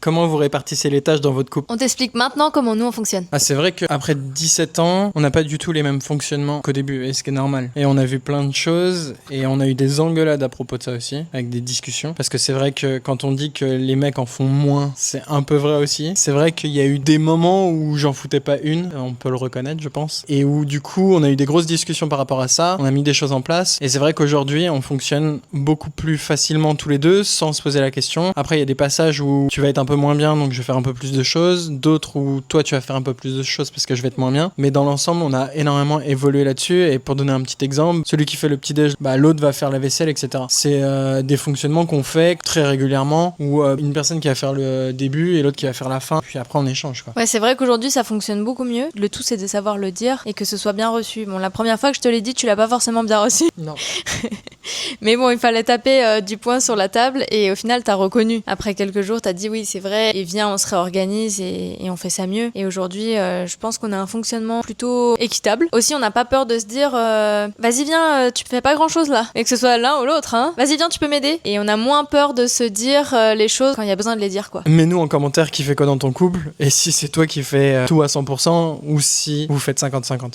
Comment vous répartissez les tâches dans votre couple? On t'explique maintenant comment nous on fonctionne. Ah, c'est vrai qu'après 17 ans, on n'a pas du tout les mêmes fonctionnements qu'au début, et ce qui est normal. Et on a vu plein de choses, et on a eu des engueulades à propos de ça aussi, avec des discussions. Parce que c'est vrai que quand on dit que les mecs en font moins, c'est un peu vrai aussi. C'est vrai qu'il y a eu des moments où j'en foutais pas une, on peut le reconnaître, je pense. Et où du coup, on a eu des grosses discussions par rapport à ça, on a mis des choses en place. Et c'est vrai qu'aujourd'hui, on fonctionne beaucoup plus facilement tous les deux, sans se poser la question. Après, il y a des passages où tu vas être un peu moins bien, donc je vais faire un peu plus de choses. D'autres où toi, tu vas faire un peu plus de choses parce que je vais être moins bien. Mais dans l'ensemble, on a énormément évolué là-dessus. Et pour donner un petit exemple, celui qui fait le petit-déj, l'autre va faire la vaisselle, etc. C'est des fonctionnements qu'on fait très régulièrement, où une personne qui va faire le début et l'autre qui va faire la fin. Puis après, on échange, quoi. Ouais, c'est vrai qu'aujourd'hui ça fonctionne beaucoup mieux. Le tout c'est de savoir le dire et que ce soit bien reçu. Bon, la première fois que je te l'ai dit, tu l'as pas forcément bien reçu. Non. Mais bon, il fallait taper du poing sur la table et au final t'as reconnu. Après quelques jours, t'as dit oui, c'est vrai, et viens, on se réorganise et on fait ça mieux. Et aujourd'hui, je pense qu'on a un fonctionnement plutôt équitable. Aussi, on n'a pas peur de se dire vas-y, viens, tu fais pas grand-chose là. Et que ce soit l'un ou l'autre, hein. Vas-y, viens, tu peux m'aider. Et on a moins peur de se dire les choses quand il y a besoin de les dire, quoi. Mets-nous en commentaire qui fait quoi dans ton couple, et si c'est toi qui fais tout à 100%, ou si vous faites 50-50.